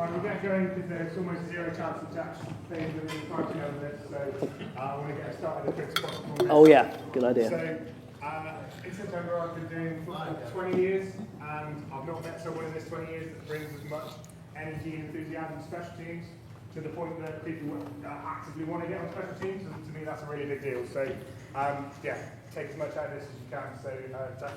Right, we'll get going because there's almost zero chance of Jack staying within 5 minutes, so I want to get started as quick as possible. Oh yeah, good idea. So, in September I've been doing football for 20 years, and I've not met someone in this 20 years that brings as much energy and enthusiasm to special teams, to the point that people actively want to get on special teams, and to me that's a really big deal. So, yeah, take as much out of this as you can. So, Jack,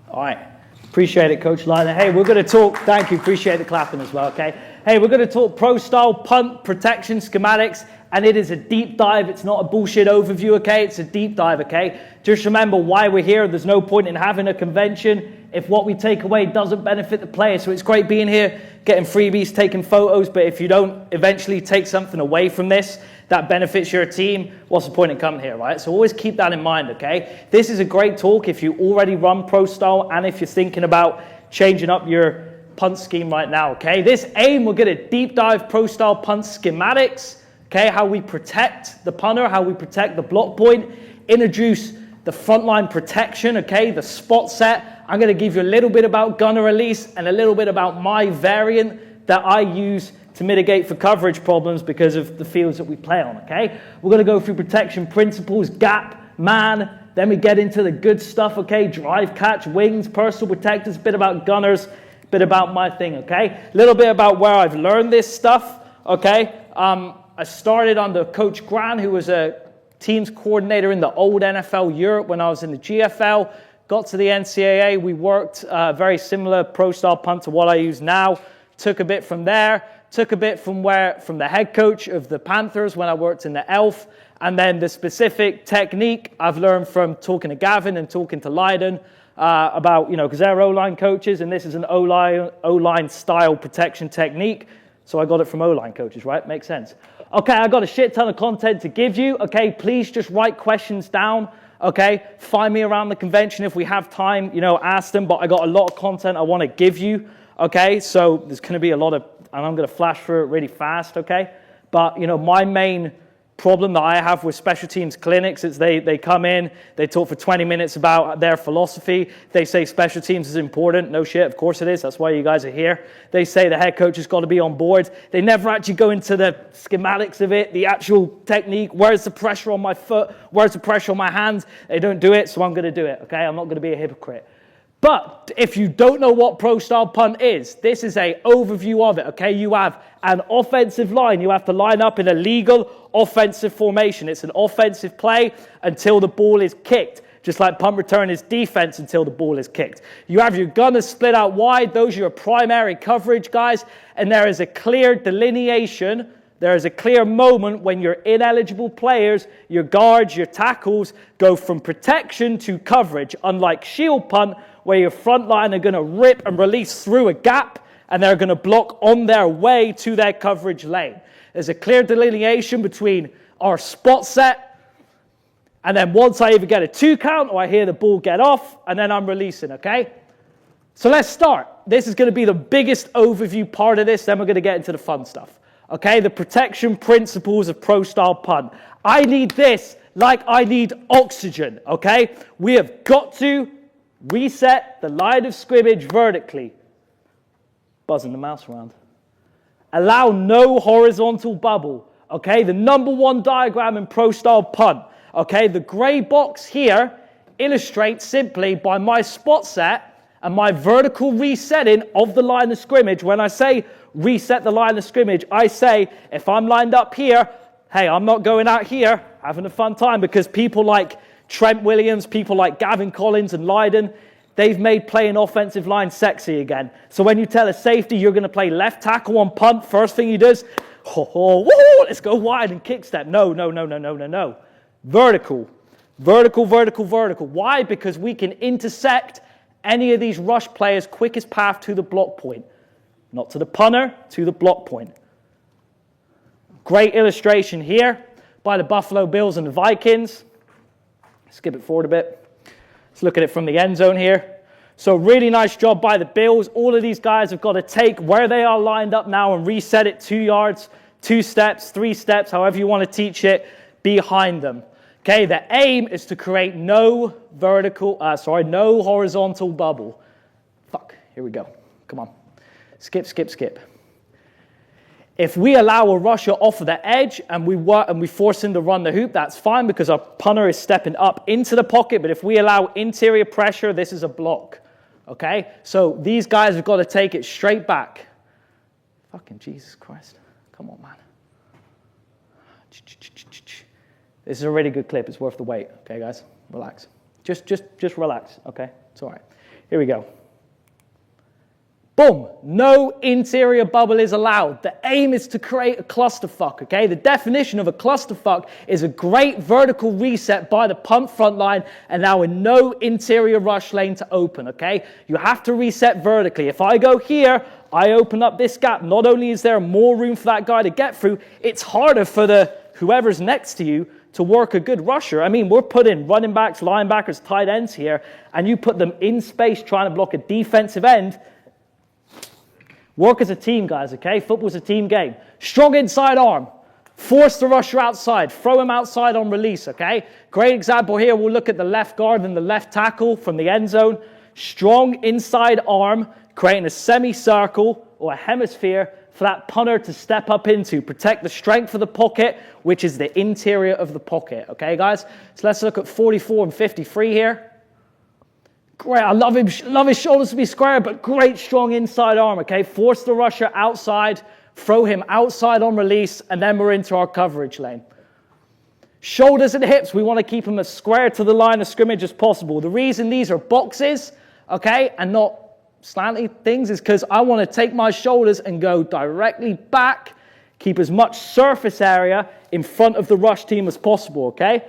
all right. Appreciate it, Coach Liner. Hey, we're going to talk, thank you, appreciate the clapping as well, okay? Hey, we're going to talk Pro-Style Punt, protection, schematics, and it is a deep dive. It's not a bullshit overview, okay? It's a deep dive, okay? Just remember why we're here. There's no point in having a convention if what we take away doesn't benefit the player. So it's great being here, getting freebies, taking photos, but if you don't eventually take something away from this that benefits your team, what's the point in coming here, right? So always keep that in mind, okay? This is a great talk if you already run Pro-Style and if you're thinking about changing up your punt scheme right now, okay? This aim, we're going to deep dive Pro-Style Punt schematics, okay? How we protect the punter, how we protect the block point, introduce the frontline protection, okay? The spot set. I'm going to give you a little bit about gunner release and a little bit about my variant that I use to mitigate for coverage problems because of the fields that we play on, okay? We're going to go through protection principles, gap, man, then we get into the good stuff, okay? Drive, catch, wings, personal protectors, bit about gunners, bit about my thing, okay? A little bit about where I've learned this stuff, okay? I started under Coach Gran, who was a teams coordinator in the old NFL Europe when I was in the GFL. Got to the NCAA, we worked very similar Pro-Style Punt to what I use now. Took a bit from there. Took a bit from the head coach of the Panthers when I worked in the ELF, and then the specific technique I've learned from talking to Gavin and talking to Leiden about, because they're O-line coaches, and this is an O-line style protection technique. So I got it from O-line coaches, right? Makes sense. Okay, I got a shit ton of content to give you. Okay, please just write questions down. Okay, find me around the convention if we have time. Ask them. But I got a lot of content I want to give you. Okay, so there's going to be a lot of, and I'm going to flash through it really fast, okay? But, my main problem that I have with special teams clinics is they come in, they talk for 20 minutes about their philosophy. They say special teams is important. No shit, of course it is. That's why you guys are here. They say the head coach has got to be on board. They never actually go into the schematics of it, the actual technique. Where's the pressure on my foot? Where's the pressure on my hands? They don't do it, so I'm going to do it, okay? I'm not going to be a hypocrite. But if you don't know what Pro-Style Punt is, this is an overview of it, okay? You have an offensive line. You have to line up in a legal offensive formation. It's an offensive play until the ball is kicked, just like punt return is defense until the ball is kicked. You have your gunners split out wide. Those are your primary coverage guys, and there is a clear delineation. There is a clear moment when your ineligible players, your guards, your tackles, go from protection to coverage, unlike shield punt, where your front line are going to rip and release through a gap, and they're going to block on their way to their coverage lane. There's a clear delineation between our spot set, and then once I either get a 2 count or I hear the ball get off, and then I'm releasing, okay? So let's start. This is going to be the biggest overview part of this, then we're going to get into the fun stuff. Okay, the protection principles of Pro-Style Punt. I need this like I need oxygen, okay? We have got to reset the line of scrimmage vertically. Buzzing the mouse around. Allow no horizontal bubble, okay? The number 1 diagram in Pro-Style Punt, okay? The gray box here illustrates simply by my spot set and my vertical resetting of the line of scrimmage. When I say reset the line of scrimmage, I say if I'm lined up here, hey, I'm not going out here having a fun time, because people like Trent Williams, people like Gavin Collins and Leiden, they've made playing offensive line sexy again. So when you tell a safety you're going to play left tackle on punt, first thing he does, let's go wide and kick step. No. Vertical. Why? Because we can intersect any of these rush players' quickest path to the block point. Not to the punter, to the block point. Great illustration here by the Buffalo Bills and the Vikings. Skip it forward a bit. Let's look at it from the end zone here. So really nice job by the Bills. All of these guys have got to take where they are lined up now and reset it 2 yards, 2 steps, 3 steps, however you want to teach it, behind them. Okay, the aim is to create no horizontal bubble. Here we go. Come on. Skip. If we allow a rusher off of the edge and we force him to run the hoop, that's fine because our punter is stepping up into the pocket. But if we allow interior pressure, this is a block. Okay? So these guys have got to take it straight back. Fucking Jesus Christ. Come on, man. This is a really good clip. It's worth the wait. Okay, guys? Relax. Just relax. Okay? It's all right. Here we go. Boom. No interior bubble is allowed. The aim is to create a clusterfuck, okay? The definition of a clusterfuck is a great vertical reset by the punt front line and now in no interior rush lane to open, okay? You have to reset vertically. If I go here, I open up this gap. Not only is there more room for that guy to get through, it's harder for whoever's next to you to work a good rusher. I mean, we're putting running backs, linebackers, tight ends here, and you put them in space trying to block a defensive end. Work as a team, guys, okay? Football's a team game. Strong inside arm. Force the rusher outside. Throw him outside on release, okay? Great example here. We'll look at the left guard and the left tackle from the end zone. Strong inside arm, creating a semicircle or a hemisphere for that punter to step up into. Protect the strength of the pocket, which is the interior of the pocket, okay, guys? So let's look at 44 and 53 here. Great, I love him. Love his shoulders to be square, but great strong inside arm, okay? Force the rusher outside, throw him outside on release, and then we're into our coverage lane. Shoulders and hips, we want to keep them as square to the line of scrimmage as possible. The reason these are boxes, okay, and not slanty things is because I want to take my shoulders and go directly back, keep as much surface area in front of the rush team as possible, okay?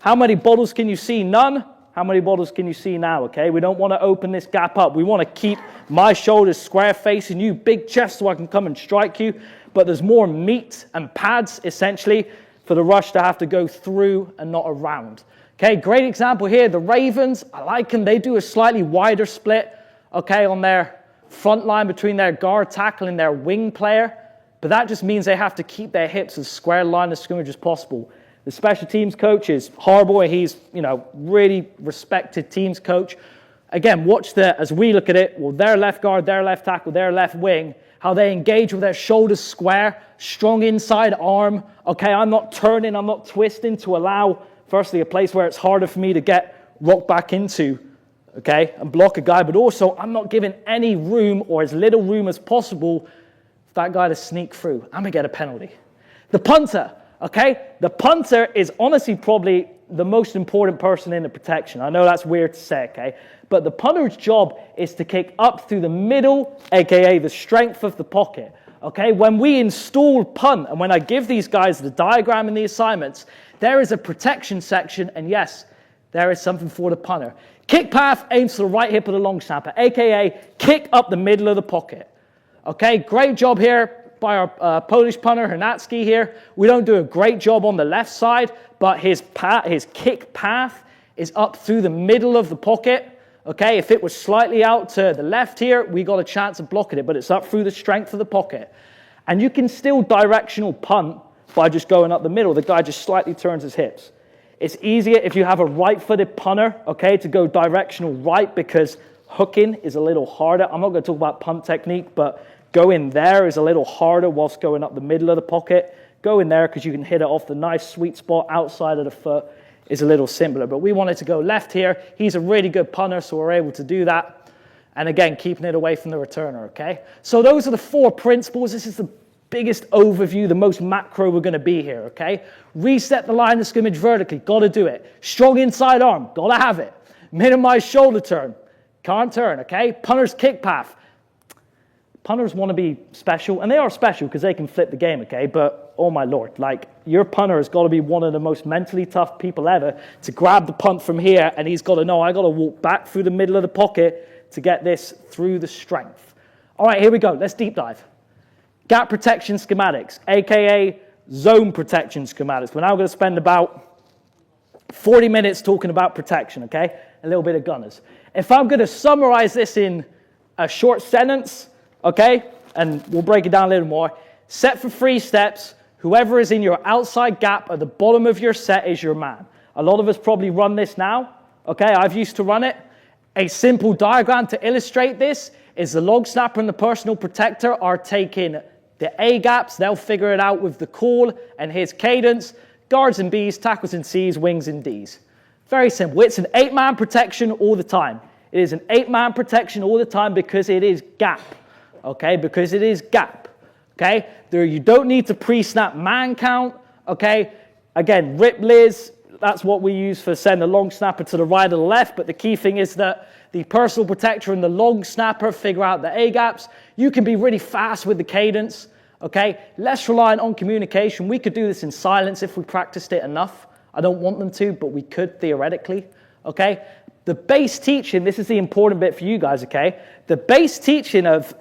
How many bottles can you see? None. How many bottles can you see now, okay? We don't want to open this gap up. We want to keep my shoulders square facing you, big chest so I can come and strike you. But there's more meat and pads, essentially, for the rush to have to go through and not around. Okay, great example here. The Ravens, I like them. They do a slightly wider split, okay, on their front line between their guard tackle and their wing player. But that just means they have to keep their hips as square line of scrimmage as possible. The special teams coach is Harbour. He's, really respected teams coach. Again, watch as we look at it, well, their left guard, their left tackle, their left wing, how they engage with their shoulders square, strong inside arm. Okay, I'm not turning, I'm not twisting to allow, firstly, a place where it's harder for me to get rocked back into, okay, and block a guy, but also I'm not giving any room or as little room as possible for that guy to sneak through. I'm going to get a penalty. The punter. Okay, the punter is honestly probably the most important person in the protection. I know that's weird to say, okay? But the punter's job is to kick up through the middle, aka the strength of the pocket. Okay, when we install punt, and when I give these guys the diagram and the assignments, there is a protection section, and yes, there is something for the punter. Kick path aims to the right hip of the long snapper, aka kick up the middle of the pocket. Okay, great job here by our Polish punter, Hernatsky here. We don't do a great job on the left side, but his kick path is up through the middle of the pocket. Okay, if it was slightly out to the left here, we got a chance of blocking it, but it's up through the strength of the pocket. And you can still directional punt by just going up the middle. The guy just slightly turns his hips. It's easier if you have a right-footed punter, okay, to go directional right because hooking is a little harder. I'm not going to talk about punt technique, but going there is a little harder whilst going up the middle of the pocket. Go in there because you can hit it off the nice sweet spot outside of the foot is a little simpler. But we wanted to go left here. He's a really good punter, so we're able to do that. And again, keeping it away from the returner, okay? So those are the 4 principles. This is the biggest overview, the most macro we're going to be here, okay? Reset the line of scrimmage vertically. Got to do it. Strong inside arm. Got to have it. Minimize shoulder turn. Can't turn, okay? Punter's kick path. Punters want to be special, and they are special because they can flip the game, okay? But, oh my Lord, your punter has got to be one of the most mentally tough people ever to grab the punt from here, and he's got to know, I got to walk back through the middle of the pocket to get this through the strength. All right, here we go. Let's deep dive. Gap protection schematics, a.k.a. zone protection schematics. We're now going to spend about 40 minutes talking about protection, okay? A little bit of gunners. If I'm going to summarize this in a short sentence, okay, and we'll break it down a little more. Set for 3 steps. Whoever is in your outside gap at the bottom of your set is your man. A lot of us probably run this now. Okay, I've used to run it. A simple diagram to illustrate this is the long snapper and the personal protector are taking The A gaps, they'll figure it out with the call and his cadence. Guards in Bs, tackles in Cs, wings in Ds. Very simple. It's an 8-man protection all the time. It is an 8-man protection all the time because it is gap. Okay, because it is gap. Okay, you don't need to pre-snap man count. Okay, again, rip Liz, that's what we use for send the long snapper to the right or the left, but the key thing is that the personal protector and the long snapper figure out the A gaps. You can be really fast with the cadence. Okay, less reliant on communication. We could do this in silence if we practiced it enough. I don't want them to, but we could theoretically. Okay, the base teaching, this is the important bit for you guys. Okay, the base teaching of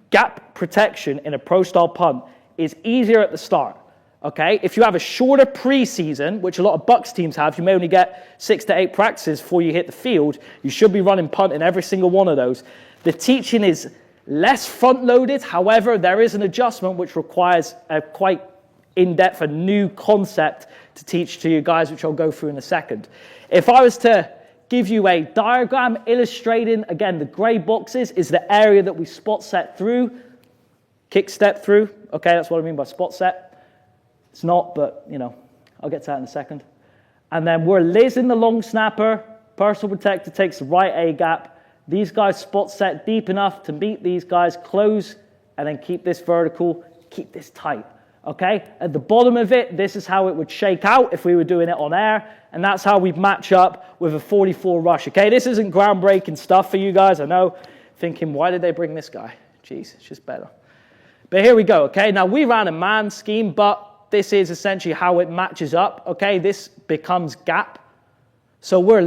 gap protection in a pro-style punt is easier at the start. Okay, if you have a shorter preseason, which a lot of Bucks teams have, you may only get 6 to 8 practices before you hit the field. You should be running punt in every single one of those. The teaching is less front-loaded. However, there is an adjustment which requires a quite in-depth, a new concept to teach to you guys, which I'll go through in a second. If I was to give you a diagram illustrating, again, the gray boxes is the area that we spot set through, kick step through. Okay, that's what I mean by spot set. It's not, but, you know, I'll get to that in a second. And then we're Liz in the long snapper. Personal protector takes the right A gap. These guys spot set deep enough to meet these guys, close, and then keep this vertical, keep this tight. Okay? At the bottom of it, this is how it would shake out if we were doing it on air, and that's how we'd match up with a 44 rush. Okay? This isn't groundbreaking stuff for you guys, I know. Thinking, why did they bring this guy? Jeez, it's just better. But here we go, okay? Now, we ran a man scheme, but this is essentially how it matches up, okay? This becomes gap. So we're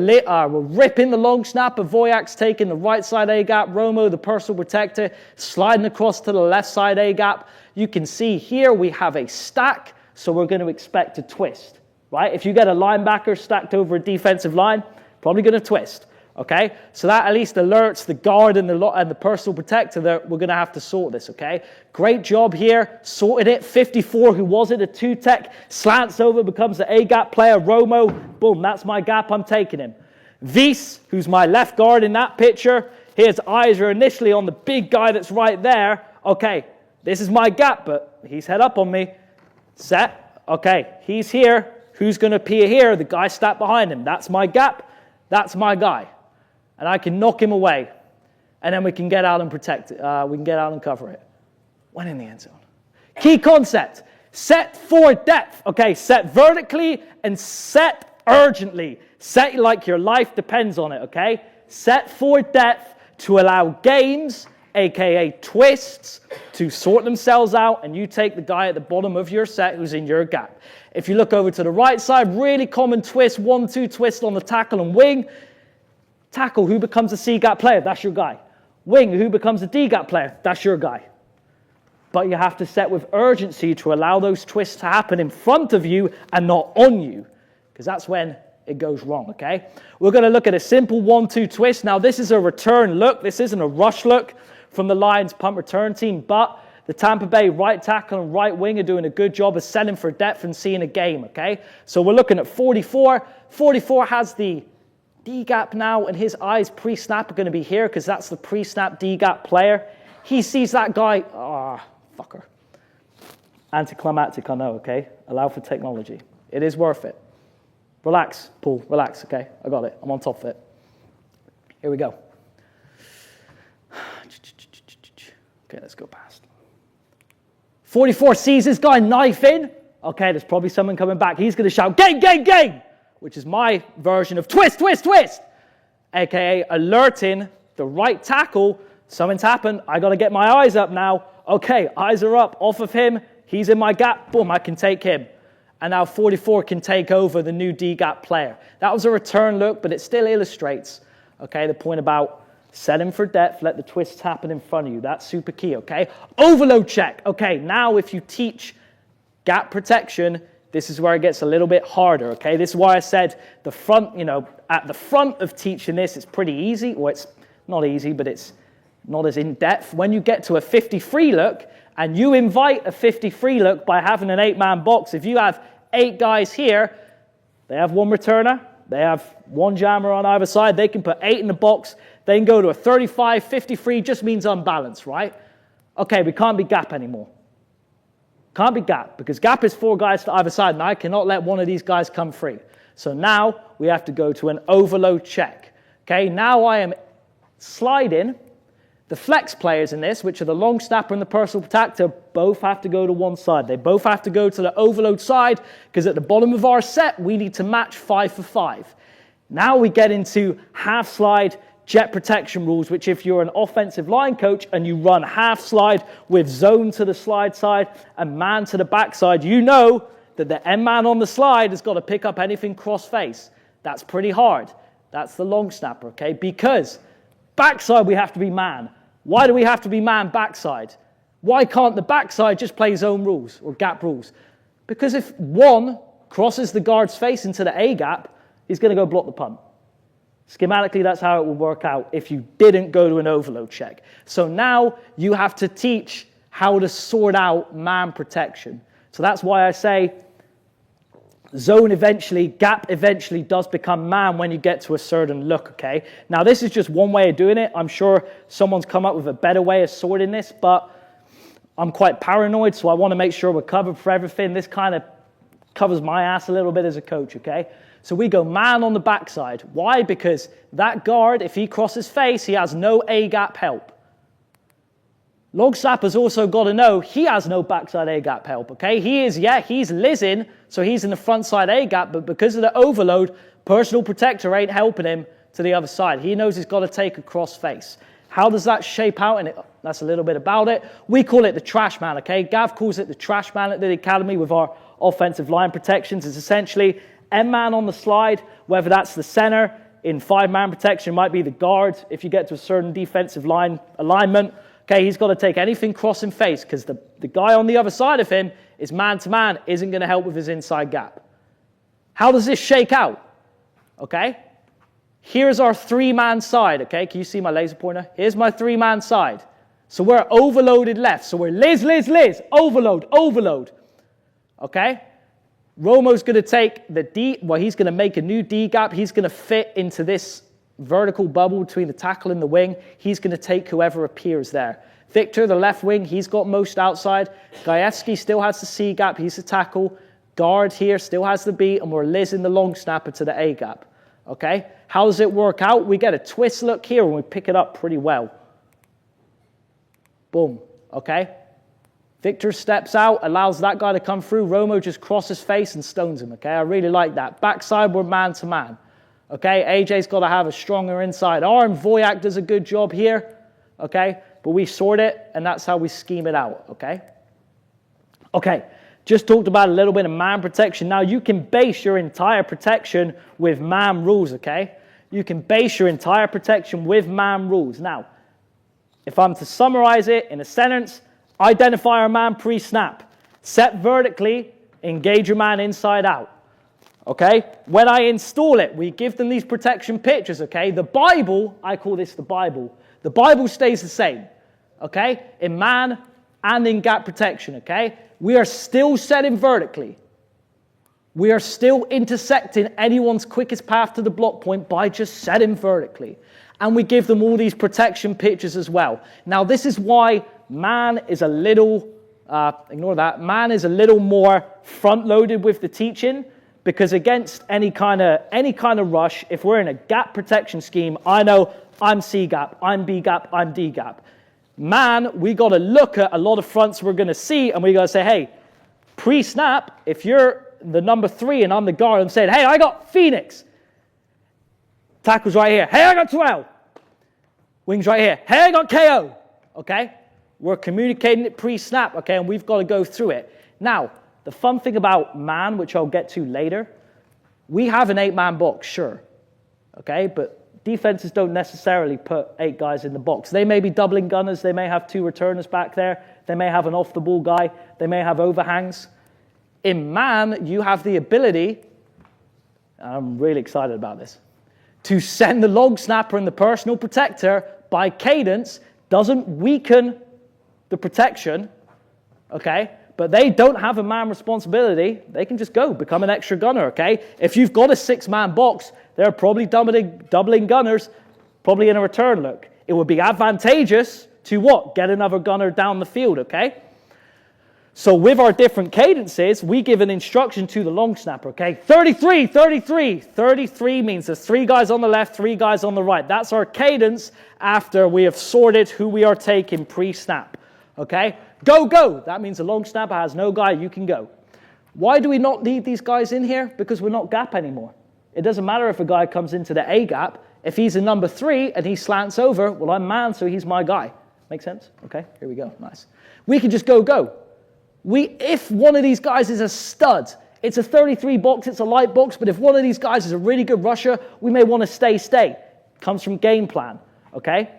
ripping the long snapper, Voyak's taking the right side A gap, Romo, the personal protector, sliding across to the left side A gap. You can see here we have a stack, so we're going to expect a twist, right? If you get a linebacker stacked over a defensive line, probably going to twist. Okay, so that at least alerts the guard and the personal protector that we're going to have to sort this, okay? Great job here, sorted it. 54, who was it? A 2-tech, slants over, becomes the A-gap player. Romo, boom, that's my gap, I'm taking him. Vies, who's my left guard in that picture, his eyes are initially on the big guy that's right there. Okay, this is my gap, but he's head up on me. Set, okay, he's here. Who's going to appear here? The guy stacked behind him. That's my gap, that's my guy. And I can knock him away, and then we can get out and protect it. We can get out and cover it. When in the end zone. Key concept, set for depth. Okay, set vertically and set urgently. Set like your life depends on it, okay? Set for depth to allow games, aka twists, to sort themselves out, and you take the guy at the bottom of your set who's in your gap. If you look over to the right side, really common twist, 1-2 twist on the tackle and wing. Tackle, who becomes a C-gap player? That's your guy. Wing, who becomes a D-gap player? That's your guy. But you have to set with urgency to allow those twists to happen in front of you and not on you, because that's when it goes wrong, okay? We're going to look at a simple 1-2 twist. Now, this is a return look. This isn't a rush look from the Lions punt return team, but the Tampa Bay right tackle and right wing are doing a good job of selling for depth and seeing a game, okay? So we're looking at 44. 44 has the D-gap now, and his eyes pre-snap are going to be here because that's the pre-snap D-gap player. He sees that guy. Fucker. Anticlimactic, I know, okay? Allow for technology. It is worth it. Relax, Paul. Relax, okay? I got it. I'm on top of it. Here we go. Okay, let's go past. 44 sees this guy knife in. Okay, there's probably someone coming back. He's going to shout, gang, gang, gang! Which is my version of twist, twist, twist, aka alerting the right tackle. Something's happened. I got to get my eyes up now. Okay, eyes are up off of him. He's in my gap. Boom, I can take him. And now 44 can take over the new D-gap player. That was a return look, but it still illustrates, okay, the point about setting for depth, let the twists happen in front of you. That's super key, okay? Overload check. Okay, now if you teach gap protection, this is where it gets a little bit harder, okay? This is why I said the front, at the front of teaching this, it's pretty easy. Well, it's not easy, but it's not as in-depth. When you get to a 50-free look, and you invite a 50-free look by having an 8-man box, if you have 8 guys here, they have 1 returner, they have 1 jammer on either side, they can put 8 in the box, they can go to a 35, 50-free, just means unbalanced, right? Okay, we can't be gap anymore. Can't be gap, because gap is 4 guys to either side, and I cannot let one of these guys come free. So now we have to go to an overload check. Okay, now I am sliding. The flex players in this, which are the long snapper and the personal protector, both have to go to one side. They both have to go to the overload side, because at the bottom of our set, we need to match 5 for 5. Now we get into half slide jet protection rules, which if you're an offensive line coach and you run half slide with zone to the slide side and man to the backside, you know that the end man on the slide has got to pick up anything cross face. That's pretty hard. That's the long snapper, okay? Because backside we have to be man. Why do we have to be man backside? Why can't the backside just play zone rules or gap rules? Because if one crosses the guard's face into the A gap, he's going to go block the punt. Schematically, that's how it will work out if you didn't go to an overload check. So now you have to teach how to sort out man protection. So that's why I say zone eventually, gap eventually does become man when you get to a certain look, okay? Now, this is just one way of doing it. I'm sure someone's come up with a better way of sorting this, but I'm quite paranoid, so I want to make sure we're covered for everything. This kind of covers my ass a little bit as a coach, okay? So we go man on the backside. Why? Because that guard, if he crosses face, he has no A-gap help. Long snapper's also got to know he has no backside A-gap help, okay? He's lizzing, so he's in the front side A-gap, but because of the overload, personal protector ain't helping him to the other side. He knows he's got to take a cross face. How does that shape out? And that's a little bit about it. We call it the trash man, okay? Gav calls it the trash man at the academy with our offensive line protections. It's essentially M-man on the slide, whether that's the center in 5-man protection, might be the guard if you get to a certain defensive line alignment. Okay, he's got to take anything crossing face because the guy on the other side of him is man-to-man, isn't going to help with his inside gap. How does this shake out? Okay, here's our 3-man side. Okay, can you see my laser pointer? Here's my 3-man side. So we're overloaded left. So we're liz, overload, overload. Okay? Romo's going to take the D, well, he's going to make a new D gap. He's going to fit into this vertical bubble between the tackle and the wing. He's going to take whoever appears there. Victor, the left wing, he's got most outside. Gajewski still has the C gap. He's the tackle. Guard here still has the B, and we're Liz in the long snapper to the A gap. Okay? How does it work out? We get a twist look here, and we pick it up pretty well. Boom. Okay? Victor steps out, allows that guy to come through. Romo just crosses face and stones him, okay? I really like that. Backside, we're man-to-man, okay? AJ's got to have a stronger inside arm. Voyak does a good job here, okay? But we sort it, and that's how we scheme it out, okay? Okay, just talked about a little bit of man protection. Now, you can base your entire protection with man rules, okay? You can base your entire protection with man rules. Now, if I'm to summarize it in a sentence, identify our man pre-snap. Set vertically, engage your man inside out. Okay? When I install it, we give them these protection pictures, okay? The Bible, I call this the Bible. The Bible stays the same, okay? In man and in gap protection, okay? We are still setting vertically. We are still intersecting anyone's quickest path to the block point by just setting vertically. And we give them all these protection pictures as well. Now, this is why man is a little, ignore that, man is a little more front-loaded with the teaching, because against any kind of rush, if we're in a gap protection scheme, I know I'm C gap, I'm B gap, I'm D gap. Man, we got to look at a lot of fronts we're going to see, and we got to say, hey, pre-snap, if you're the number 3 and I'm the guard, I'm saying, hey, I got Phoenix. Tackle's right here. Hey, I got Terrell. Wings right here. Hey, I got KO. Okay? We're communicating it pre-snap, okay? And we've got to go through it. Now, the fun thing about man, which I'll get to later, we have an 8-man box, sure. Okay? But defenses don't necessarily put 8 guys in the box. They may be doubling gunners. They may have 2 returners back there. They may have an off-the-ball guy. They may have overhangs. In man, you have the ability, I'm really excited about this, to send the long snapper and the personal protector by cadence. Doesn't weaken the protection, okay? But they don't have a man responsibility. They can just go, become an extra gunner, okay? If you've got a 6-man box, they're probably doubling gunners, probably in a return look. It would be advantageous to what? Get another gunner down the field, okay? So with our different cadences, we give an instruction to the long snapper, okay? 33, 33. 33 means there's 3 guys on the left, 3 guys on the right. That's our cadence after we have sorted who we are taking pre-snap, okay? Go, go. That means the long snapper has no guy, you can go. Why do we not need these guys in here? Because we're not gap anymore. It doesn't matter if a guy comes into the A gap. If he's a number 3 and he slants over, well, I'm man, so he's my guy. Make sense? Okay, here we go. Nice. We can just go, go. If one of these guys is a stud, it's a 33 box, it's a light box, but if one of these guys is a really good rusher, we may want to stay. Comes from game plan, okay?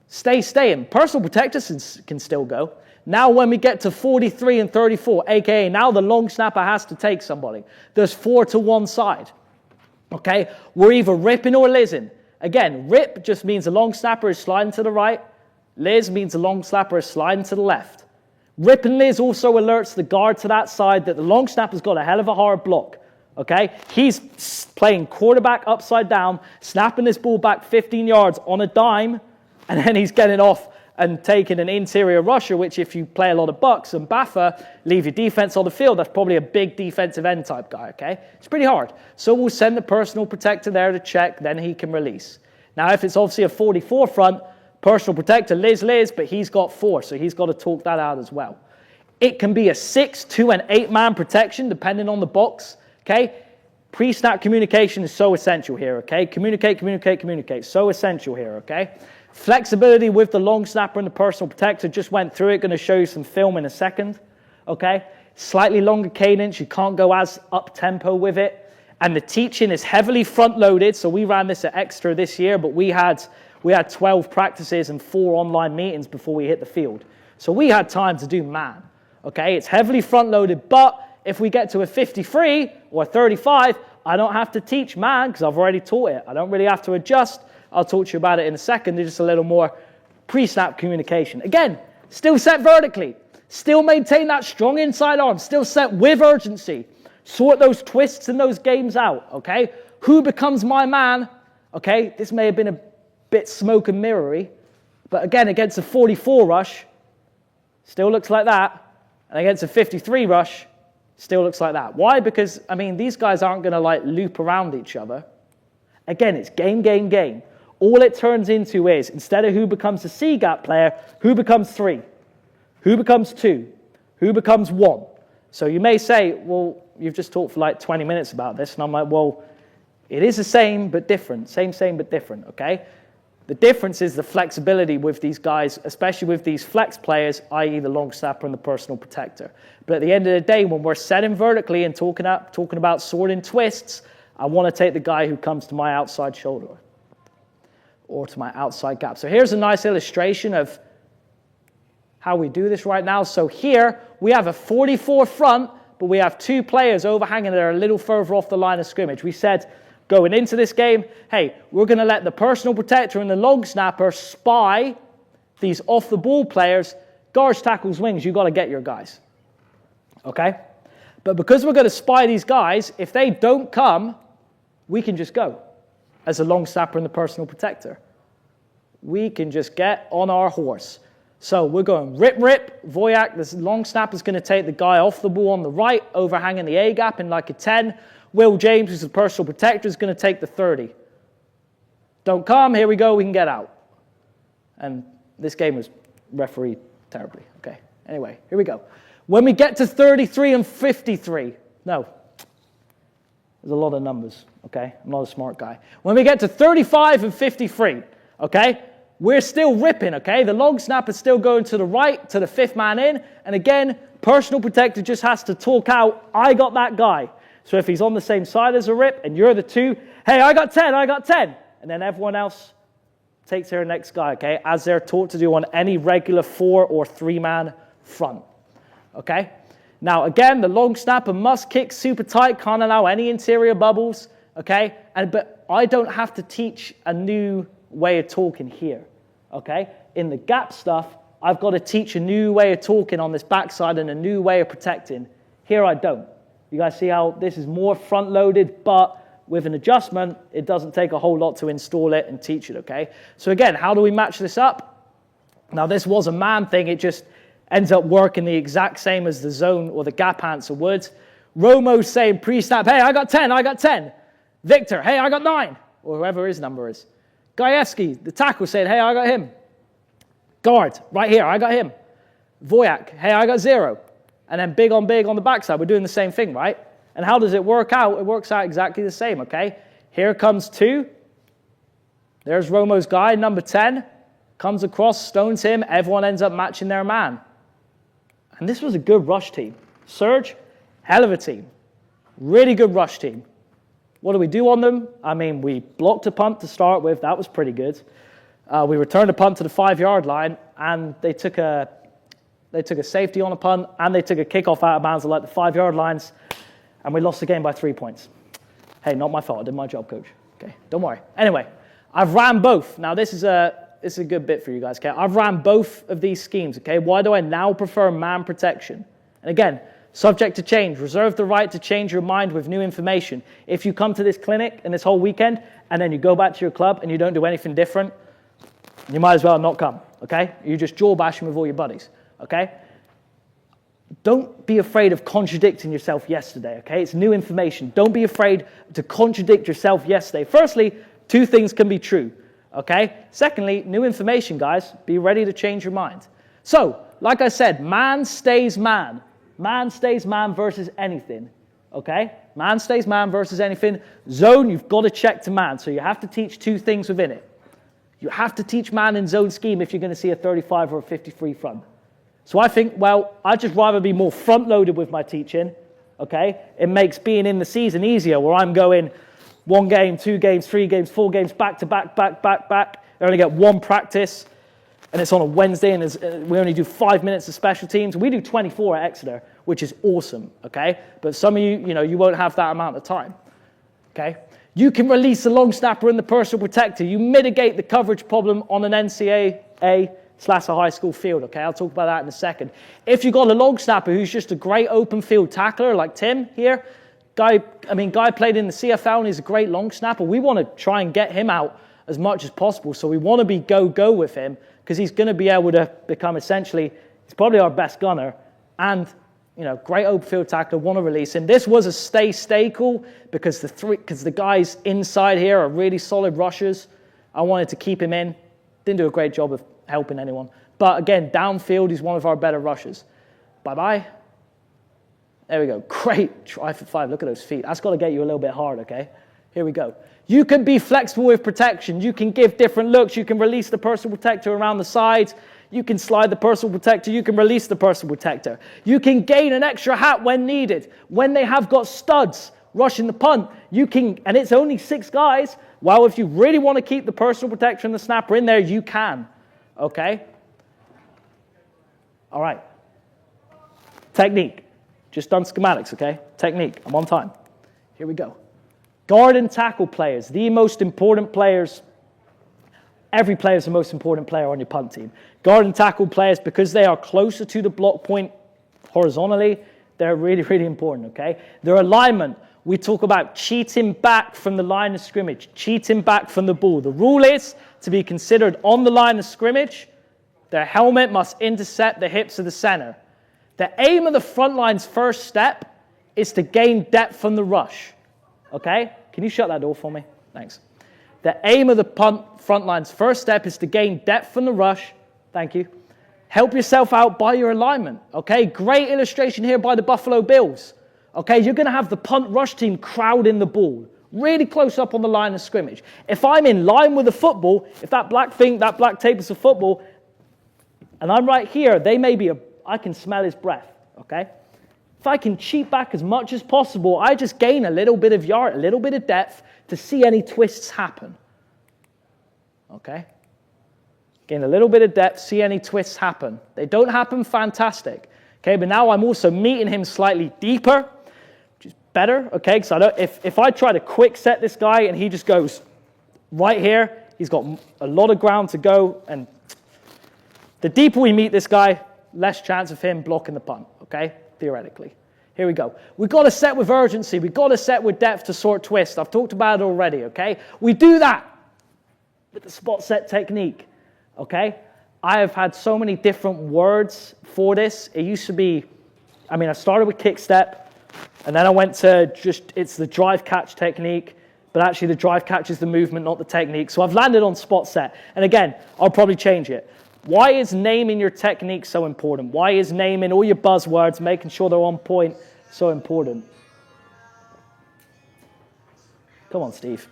Stay in. Personal protectors can still go. Now when we get to 43 and 34, aka now the long snapper has to take somebody. There's 4 to one side, okay? We're either ripping or lizzing. Again, rip just means the long snapper is sliding to the right. Liz means the long snapper is sliding to the left. Rip and Liz also alerts the guard to that side that the long snapper's got a hell of a hard block, okay? He's playing quarterback upside down, snapping this ball back 15 yards on a dime, and then he's getting off and taking an interior rusher, which if you play a lot of Bucks and Baffa, leave your defense on the field, that's probably a big defensive end type guy, okay? It's pretty hard. So we'll send the personal protector there to check, then he can release. Now, if it's obviously a 44 front, personal protector, Liz, but he's got 4, so he's got to talk that out as well. It can be a 6, 2, and 8-man protection, depending on the box, okay? Pre-snap communication is so essential here, okay? Communicate. So essential here, okay? Flexibility with the long snapper and the personal protector, just went through it, going to show you some film in a second, okay? Slightly longer cadence, you can't go as up-tempo with it. And the teaching is heavily front-loaded, so we ran this at Extra this year, but we had 12 practices and 4 online meetings before we hit the field. So we had time to do man, okay? It's heavily front-loaded, but if we get to a 53 or a 35, I don't have to teach man because I've already taught it. I don't really have to adjust. I'll talk to you about it in a second. There's just a little more pre-snap communication. Again, still set vertically. Still maintain that strong inside arm. Still set with urgency. Sort those twists and those games out, okay? Who becomes my man? Okay, this may have been a bit smoke and mirrory, but again, against a 44 rush, still looks like that, and against a 53 rush, still looks like that. Why? Because, I mean, these guys aren't going to, like, loop around each other. Again, it's game. All it turns into is, instead of who becomes a C-gap player, who becomes 3? Who becomes 2? Who becomes 1? So you may say, well, you've just talked for like 20 minutes about this, and I'm like, well, it is the same but different. Same but different, okay? The difference is the flexibility with these guys, especially with these flex players, i.e. the long snapper and the personal protector. But at the end of the day, when we're setting vertically and talking about sorting twists, I want to take the guy who comes to my outside shoulder or to my outside gap. So here's a nice illustration of how we do this right now. So here we have a 44 front, but we have 2 players overhanging that are a little further off the line of scrimmage. We said, going into this game, hey, we're going to let the personal protector and the long snapper spy these off-the-ball players. Guards, tackles, wings, you've got to get your guys. Okay? But because we're going to spy these guys, if they don't come, we can just go as a long snapper and the personal protector. We can just get on our horse. So we're going rip, Voyak, this long snapper's going to take the guy off the ball on the right, overhanging the A-gap in like a 10. Will James, who's the personal protector, is going to take the 30. Don't come, here we go, we can get out. And this game was refereed terribly. Okay, anyway, here we go. When we get to 33 and 53, no, there's a lot of numbers, okay? I'm not a smart guy. When we get to 35 and 53, okay, we're still ripping, okay? The long snapper's still going to the right, to the 5th man in, and again, personal protector just has to talk out, I got that guy. So if he's on the same side as a rip and you're the 2, hey, I got 10. And then everyone else takes their next guy, okay, as they're taught to do on any regular 4 or 3-man front, okay? Now, again, the long snapper must kick super tight, can't allow any interior bubbles, okay? But I don't have to teach a new way of talking here, okay? In the gap stuff, I've got to teach a new way of talking on this backside and a new way of protecting. Here I don't. You guys see how this is more front-loaded, but with an adjustment, it doesn't take a whole lot to install it and teach it, okay? So again, how do we match this up? Now, this was a man thing. ends up working the exact same as the zone or the gap answer would. Romo's saying pre-snap, hey, I got 10, I got 10. Victor, hey, I got 9, or whoever his number is. Gajewski, the tackle, saying, hey, I got him. Guard, right here, I got him. Voyak, hey, I got 0. And then big on the backside, we're doing the same thing, right? And how does it work out? It works out exactly the same, okay? Here comes 2. There's Romo's guy, number 10. Comes across, stones him. Everyone ends up matching their man. And this was a good rush team. Surge, hell of a team. Really good rush team. What do we do on them? I mean, we blocked a punt to start with. That was pretty good. We returned a punt to the 5-yard line, and they took a safety on a punt, and they took a kickoff out of bounds at like the 5-yard lines, and we lost the game by 3 points. Hey, not my fault. I did my job, coach. Okay, don't worry. Anyway, I've ran both. Now, this is a good bit for you guys, okay? I've ran both of these schemes, okay? Why do I now prefer man protection? And again, subject to change. Reserve the right to change your mind with new information. If you come to this clinic and this whole weekend and then you go back to your club and you don't do anything different, you might as well not come, okay? You just jaw bashing with all your buddies, okay? Don't be afraid of contradicting yourself yesterday, okay? It's new information. Don't be afraid to contradict yourself yesterday. Firstly, 2 things can be true, okay? Secondly, new information, guys. Be ready to change your mind. So, like I said, man stays man. Man stays man versus anything, okay? Man stays man versus anything. Zone, you've got to check to man. So you have to teach 2 things within it. You have to teach man in zone scheme if you're going to see a 35 or a 53 front. So I think, well, I'd just rather be more front-loaded with my teaching, okay? It makes being in the season easier, where I'm going 1 game, 2 games, 3 games, 4 games, back to back. I only get 1 practice, and it's on a Wednesday, and we only do 5 minutes of special teams. We do 24 at Exeter, which is awesome, okay? But some of you, you won't have that amount of time, okay? You can release the long snapper and the personal protector. You mitigate the coverage problem on an NCAA / a high school field, okay? I'll talk about that in a second. If you've got a long snapper who's just a great open field tackler like Tim here, guy played in the CFL and he's a great long snapper. We want to try and get him out as much as possible. So we want to be go with him because he's going to be able to become essentially, he's probably our best gunner and, great open field tackler, want to release him. This was a stay call because the guys inside here are really solid rushers. I wanted to keep him in. Didn't do a great job of helping anyone. But again, downfield, he's one of our better rushers. Bye-bye. There we go. Great try for 5. Look at those feet. That's got to get you a little bit hard, okay? Here we go. You can be flexible with protection. You can give different looks. You can release the personal protector around the sides. You can slide the personal protector. You can release the personal protector. You can gain an extra hat when needed. When they have got studs rushing the punt, you can, and it's only 6 guys. Well, if you really want to keep the personal protector and the snapper in there, you can. Okay? All right. Technique. Just done schematics, okay? Technique. I'm on time. Here we go. Guard and tackle players. The most important players. Every player is the most important player on your punt team. Guard and tackle players, because they are closer to the block point horizontally, they're really, really important, okay? Their alignment. We talk about cheating back from the line of scrimmage, cheating back from the ball. The rule is to be considered on the line of scrimmage. Their helmet must intercept the hips of the center. The aim of the front line's first step is to gain depth from the rush. Okay? Can you shut that door for me? Thanks. The aim of the front line's first step is to gain depth from the rush. Thank you. Help yourself out by your alignment. Okay? Great illustration here by the Buffalo Bills. Okay? You're going to have the punt rush team crowding the ball. Really close up on the line of scrimmage. If I'm in line with the football, if that black tape is a football, and I'm right here, I can smell his breath, okay? If I can cheat back as much as possible, I just gain a little bit of yard, a little bit of depth to see any twists happen, okay? Gain a little bit of depth, see any twists happen. They don't happen, fantastic, okay? But now I'm also meeting him slightly deeper, which is better, okay? Because if I try to quick set this guy and he just goes right here, he's got a lot of ground to go, and the deeper we meet this guy, less chance of him blocking the punt, okay? Theoretically. Here we go. We've got to set with urgency. We've got to set with depth to sort twist. I've talked about it already, okay? We do that with the spot set technique, okay? I have had so many different words for this. It used to be, I started with kick step, and then I went to it's the drive catch technique, but actually the drive catch is the movement, not the technique. So I've landed on spot set. And again, I'll probably change it. Why is naming your technique so important? Why is naming all your buzzwords, making sure they're on point, so important? Come on, Steve.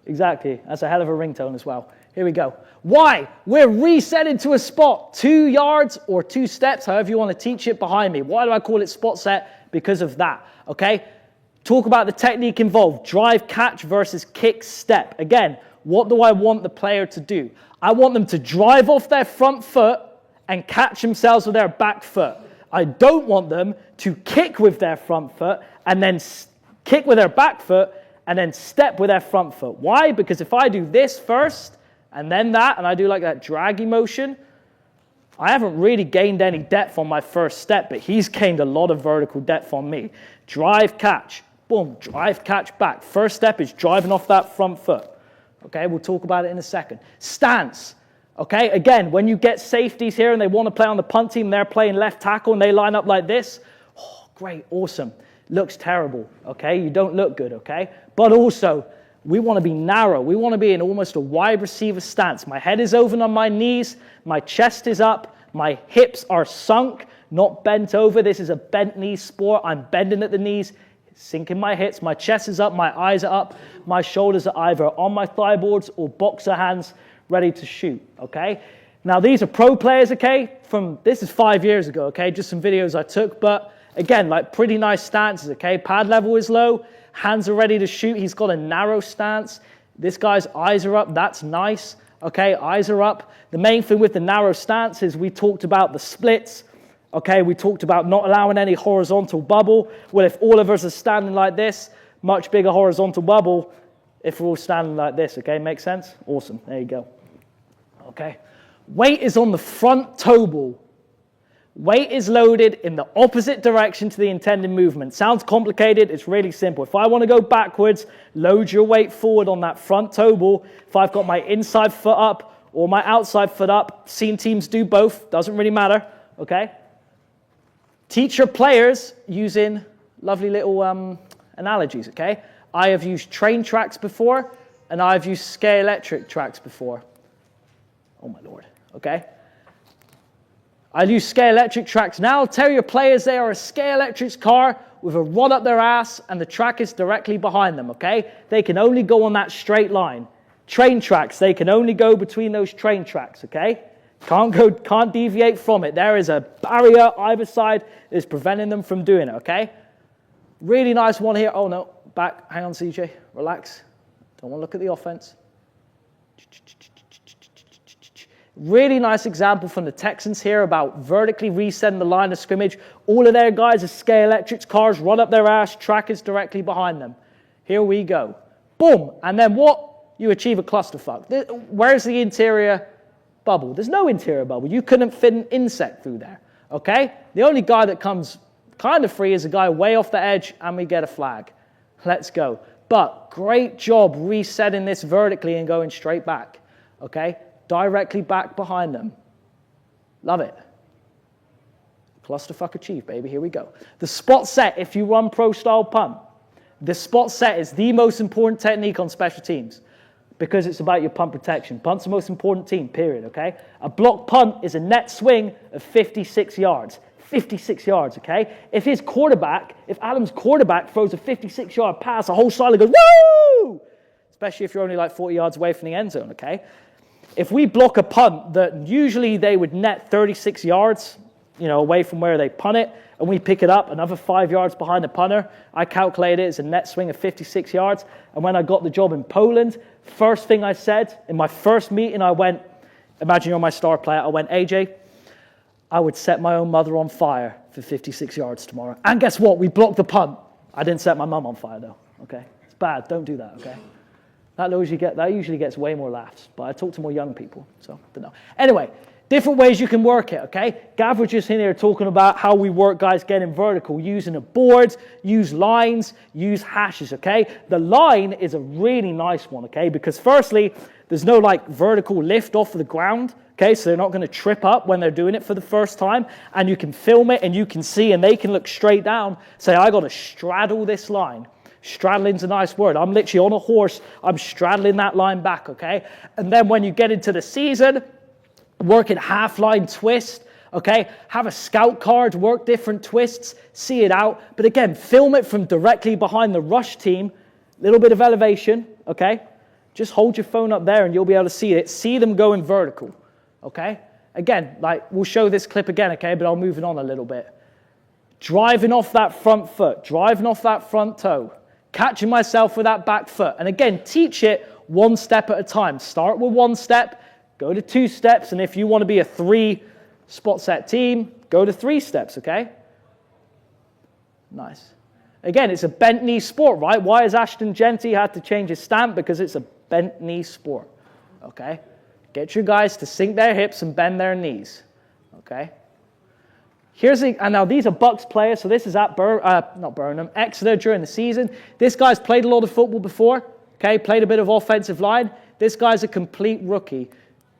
Exactly. That's a hell of a ringtone as well. Here we go. Why? We're resetting to a spot. 2 yards or 2 steps, however you want to teach it, behind me. Why do I call it spot set? Because of that. Okay? Talk about the technique involved. Drive catch versus kick step. Again, what do I want the player to do? I want them to drive off their front foot and catch themselves with their back foot. I don't want them to kick with their front foot and then kick with their back foot and then step with their front foot. Why? Because if I do this first and then that, and I do like that draggy motion, I haven't really gained any depth on my first step, but he's gained a lot of vertical depth on me. Drive, catch, boom, drive, catch, back. First step is driving off that front foot. Okay, we'll talk about it in a second. Stance. Okay, again, when you get safeties here and they want to play on the punt team, they're playing left tackle and they line up like this. Oh, great, awesome. Looks terrible, okay? You don't look good, okay? But also, we want to be narrow. We want to be in almost a wide receiver stance. My head is over on my knees. My chest is up. My hips are sunk, not bent over. This is a bent knee sport. I'm bending at the knees, sinking my hips. My chest is up. My eyes are up. My shoulders are either on my thigh boards or boxer hands ready to shoot, okay? Now, these are pro players, okay? This is 5 years ago, okay? Just some videos I took, but again, like pretty nice stances, okay? Pad level is low. Hands are ready to shoot. He's got a narrow stance. This guy's eyes are up. That's nice. Okay, eyes are up. The main thing with the narrow stance is we talked about the splits. Okay, we talked about not allowing any horizontal bubble. Well, if all of us are standing like this, much bigger horizontal bubble if we're all standing like this. Okay, makes sense? Awesome. There you go. Okay. Weight is on the front toe ball. Weight is loaded in the opposite direction to the intended movement. Sounds complicated. It's really simple. If I want to go backwards, load your weight forward on that front toe ball. If I've got my inside foot up or my outside foot up, seen teams do both. Doesn't really matter. Okay? Teach your players using lovely little analogies. Okay? I have used train tracks before, and I've used scale electric tracks before. Oh my Lord. Okay? I'll use scale electric tracks now. Tell your players they are a scale electric car with a rod up their ass and the track is directly behind them, okay? They can only go on that straight line. Train tracks, they can only go between those train tracks, okay? Can't deviate from it. There is a barrier either side that is preventing them from doing it, okay? Really nice one here. Oh no, back. Hang on, CJ. Relax. Don't want to look at the offense. Really nice example from the Texans here about vertically resetting the line of scrimmage. All of their guys are scale electric cars, run up their ass, track is directly behind them. Here we go. Boom. And then what? You achieve a clusterfuck. Where's the interior bubble? There's no interior bubble. You couldn't fit an insect through there. Okay? The only guy that comes kind of free is a guy way off the edge, and we get a flag. Let's go. But great job resetting this vertically and going straight back. Okay? Directly back behind them. Love it. Clusterfuck achieved, baby. Here we go. The spot set, if you run pro-style punt, the spot set is the most important technique on special teams because it's about your punt protection. Punt's the most important team, period, okay? A block punt is a net swing of 56 yards. 56 yards, okay? If Adam's quarterback throws a 56-yard pass, the whole side goes, woo! Especially if you're only like 40 yards away from the end zone, okay? If we block a punt that usually they would net 36 yards, away from where they punt it, and we pick it up another 5 yards behind the punter, I calculate it as a net swing of 56 yards. And when I got the job in Poland, first thing I said in my first meeting, I went, imagine you're my star player, I went, AJ, I would set my own mother on fire for 56 yards tomorrow. And guess what? We blocked the punt. I didn't set my mum on fire, though, okay? It's bad. Don't do that, okay? That usually gets way more laughs, but I talk to more young people, so I don't know. Anyway, Different ways you can work it, okay? Gav was just in here talking about how we work guys getting vertical, using a board, use lines, use hashes, okay? The line is a really nice one, okay? Because firstly, there's no like vertical lift off of the ground, okay? So they're not going to trip up when they're doing it for the first time. And you can film it and you can see, and they can look straight down, say, I got to straddle this line. Straddling's a nice word. I'm literally on a horse. I'm straddling that line back, okay? And then when you get into the season, work in half-line twist, okay? Have a scout card, work different twists, see it out. But again, film it from directly behind the rush team. Little bit of elevation, okay? Just hold your phone up there and you'll be able to see it. See them going vertical, okay? Again, like, we'll show this clip again, okay? But I'll move it on a little bit. Driving off that front foot, driving off that front toe, catching myself with that back foot. And again, teach it one step at a time. Start with one step, go to 2 steps, and if you want to be a 3 spot set team, go to 3 steps, okay? Nice. Again, it's a bent knee sport, right? Why has Ashton Genty had to change his stamp? Because it's a bent knee sport, okay? Get your guys to sink their hips and bend their knees, okay? And now these are Bucks players, so this is at not Burnham, Exeter during the season. This guy's played a lot of football before, okay? Played a bit of offensive line. This guy's a complete rookie.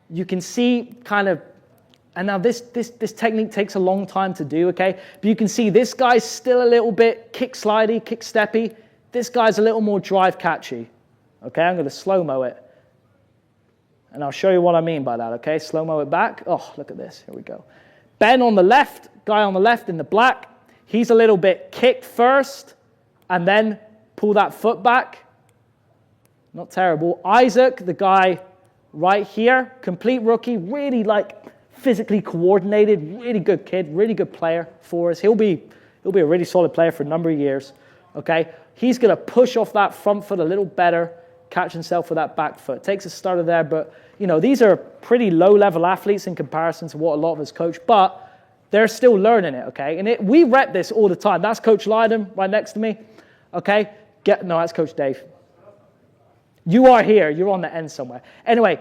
You can see kind of, and now this technique takes a long time to do, okay? But you can see this guy's still a little bit kick slidey, kick steppy. This guy's a little more drive catchy, okay? I'm going to slow-mo it. And I'll show you what I mean by that, okay? Slow-mo it back. Oh, look at this. Here we go. Ben on the left, guy on the left in the black. He's a little bit kicked first and then pull that foot back. Not terrible. Isaac, the guy right here, complete rookie, really like physically coordinated, really good kid, really good player for us. He'll be a really solid player for a number of years, okay? He's going to push off that front foot a little better, catch himself with that back foot. Takes a starter there, but, you know, these are pretty low-level athletes in comparison to what a lot of us coach, but they're still learning it, okay? And we rep this all the time. That's Coach Lydon right next to me, okay? No, that's Coach Dave. You are here. You're on the end somewhere. Anyway,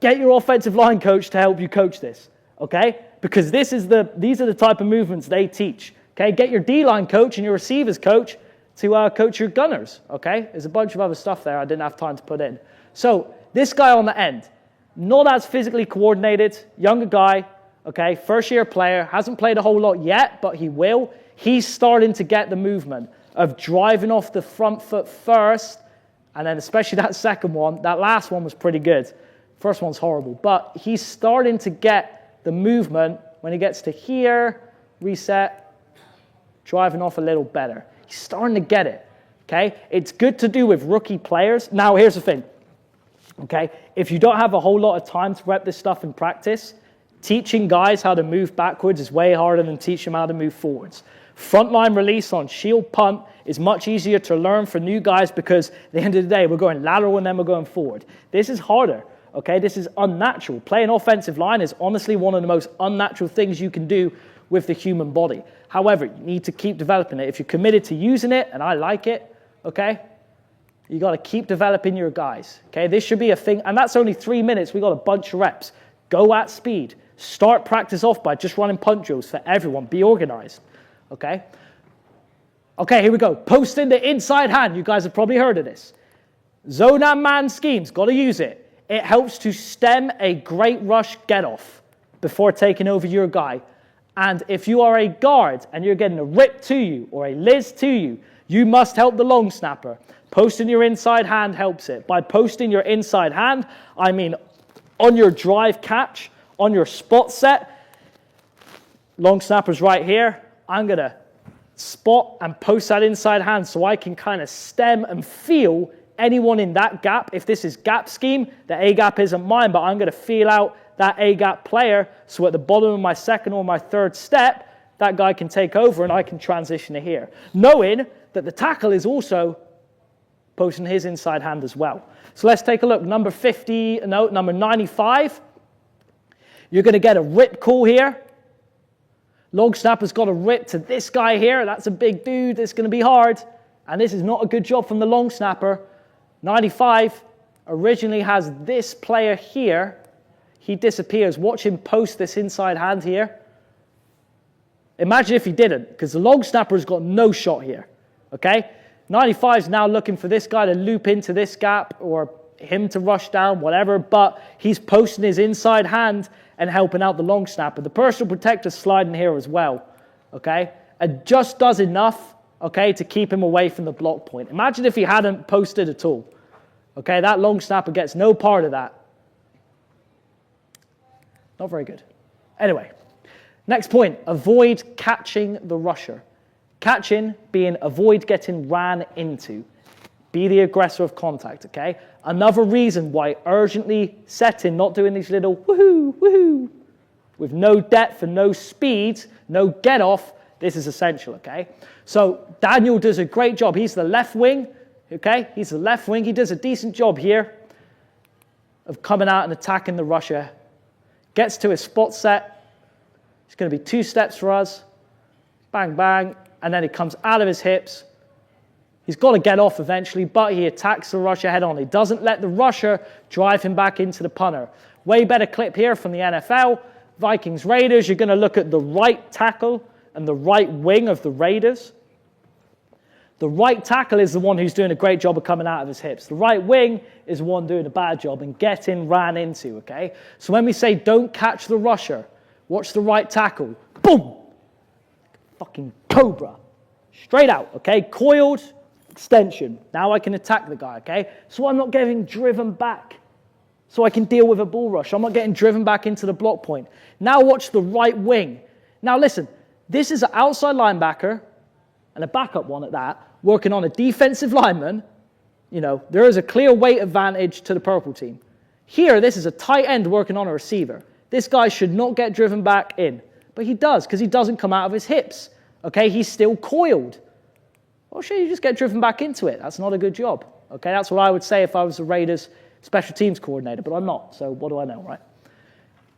get your offensive line coach to help you coach this, okay? Because these are the type of movements they teach, okay? Get your D-line coach and your receivers coach to coach your gunners, okay? There's a bunch of other stuff there I didn't have time to put in. So this guy on the end, not as physically coordinated, younger guy, okay? First-year player, hasn't played a whole lot yet, but he will. He's starting to get the movement of driving off the front foot first, and then especially that second one. That last one was pretty good. First one's horrible. But he's starting to get the movement when he gets to here, reset, driving off a little better. He's starting to get it, okay? It's good to do with rookie players. Now, here's the thing, okay? If you don't have a whole lot of time to rep this stuff in practice, teaching guys how to move backwards is way harder than teaching them how to move forwards. Frontline release on shield punt is much easier to learn for new guys because at the end of the day, we're going lateral and then we're going forward. This is harder, okay? This is unnatural. Playing offensive line is honestly one of the most unnatural things you can do with the human body. However, you need to keep developing it. If you're committed to using it, and I like it, okay, you got to keep developing your guys, okay? This should be a thing, and that's only 3 minutes. We got a bunch of reps. Go at speed. Start practice off by just running punt drills for everyone. Be organized. Okay? Okay, here we go. Posting the inside hand. You guys have probably heard of this. Zone and man schemes. Got to use it. It helps to stem a great rush get-off before taking over your guy. And if you are a guard and you're getting a rip to you or a Liz to you, you must help the long snapper. Posting your inside hand helps it. By posting your inside hand, I mean on your drive catch, on your spot set. Long snapper's right here. I'm going to spot and post that inside hand so I can kind of stem and feel anyone in that gap. If this is gap scheme, the A gap isn't mine, but I'm going to feel out that A gap player so at the bottom of my second or my third step, that guy can take over and I can transition to here. Knowing that the tackle is also posting his inside hand as well. So let's take a look. Number 95. You're going to get a rip call here. Long snapper's got a rip to this guy here. That's a big dude. It's going to be hard. And this is not a good job from the long snapper. 95 originally has this player here. he disappears. Watch him post this inside hand here. Imagine if he didn't, because the long snapper's got no shot here, okay? 95's now looking for this guy to loop into this gap or him to rush down, whatever, but he's posting his inside hand and helping out the long snapper. The personal protector's sliding here as well, okay? And just does enough, okay, to keep him away from the block point. Imagine if he hadn't posted at all, okay? That long snapper gets no part of that. Not very good. Anyway, next point, avoid catching the rusher. Catching being avoid getting ran into. Be the aggressor of contact, okay? Another reason why urgently setting, not doing these little woohoo, woohoo, with no depth and no speed, no get off, this is essential, okay? So Daniel does a great job. He's the left wing, okay? He's the left wing. He does a decent job here of coming out and attacking the rusher. Gets to his spot set. It's going to be 2 steps for us. Bang, bang. And then he comes out of his hips. He's got to get off eventually, but he attacks the rusher head on. He doesn't let the rusher drive him back into the punter. Way better clip here from the NFL. Vikings Raiders, you're going to look at the right tackle and the right wing of the Raiders. The right tackle is the one who's doing a great job of coming out of his hips. The right wing is the one doing a bad job and getting ran into, okay? So when we say don't catch the rusher, watch the right tackle. Boom! Fucking cobra. Straight out, okay? Coiled, extension. Now I can attack the guy, okay? So I'm not getting driven back. So I can deal with a bull rush. I'm not getting driven back into the block point. Now watch the right wing. Now listen, this is an outside linebacker and a backup one at that, working on a defensive lineman. You know, there is a clear weight advantage to the purple team. Here, this is a tight end working on a receiver. This guy should not get driven back in. But he does, because he doesn't come out of his hips. Okay, he's still coiled. Well, sure, you just get driven back into it. That's not a good job. Okay, that's what I would say if I was the Raiders special teams coordinator, but I'm not, so what do I know, right?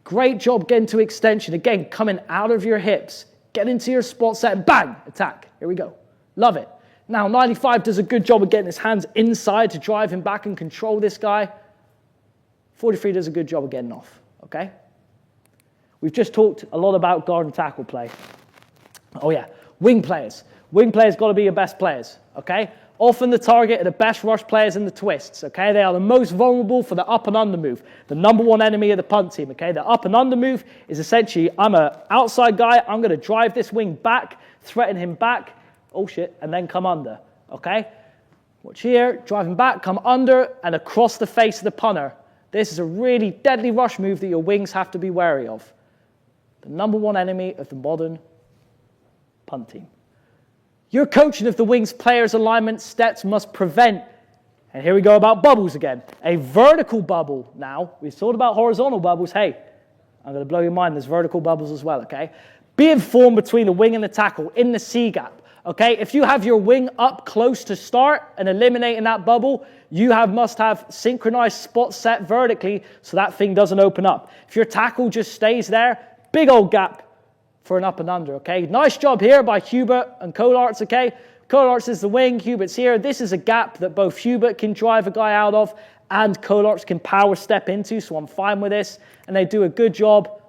Great job getting to extension. Again, coming out of your hips. Get into your spot set and bang, attack. Here we go. Love it. Now, 95 does a good job of getting his hands inside to drive him back and control this guy. 43 does a good job of getting off, okay? We've just talked a lot about guard and tackle play. Oh yeah, wing players. Wing players got to be your best players, okay? Often the target are the best rush players in the twists, okay? They are the most vulnerable for the up and under move, the #1 enemy of the punt team, okay? The up and under move is essentially, I'm an outside guy, I'm going to drive this wing back, threaten him back, oh shit, and then come under, okay? Watch here, drive him back, come under, and across the face of the punter. This is a really deadly rush move that your wings have to be wary of. The #1 enemy of the modern punt team. Your coaching of the wings players' alignment steps must prevent, and here we go about bubbles again, a vertical bubble now. We've thought about horizontal bubbles. Hey, I'm going to blow your mind. There's vertical bubbles as well, okay? Being formed between the wing and the tackle in the C gap, okay? If you have your wing up close to start and eliminating that bubble, you must have synchronized spot set vertically so that thing doesn't open up. If your tackle just stays there, big old gap for an up and under, okay? Nice job here by Hubert and Colarts, okay? Colarts is the wing, Hubert's here. This is a gap that both Hubert can drive a guy out of and Colarts can power step into, so I'm fine with this. And they do a good job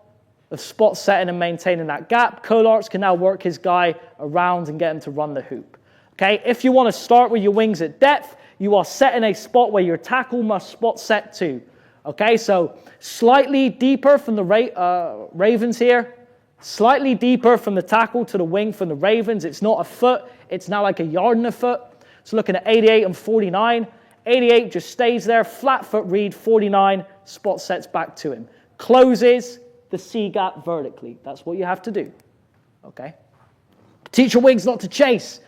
of spot setting and maintaining that gap. Colarts can now work his guy around and get him to run the hoop, okay? If you want to start with your wings at depth, you are setting a spot where your tackle must spot set to, okay? So slightly deeper from the Ravens here. Slightly deeper from the tackle to the wing from the Ravens. It's not a foot. It's now like a yard and a foot. So looking at 88 and 49. 88 just stays there. Flat foot read. 49 spot sets back to him. Closes the C gap vertically. That's what you have to do. Okay? Teach your wings not to chase.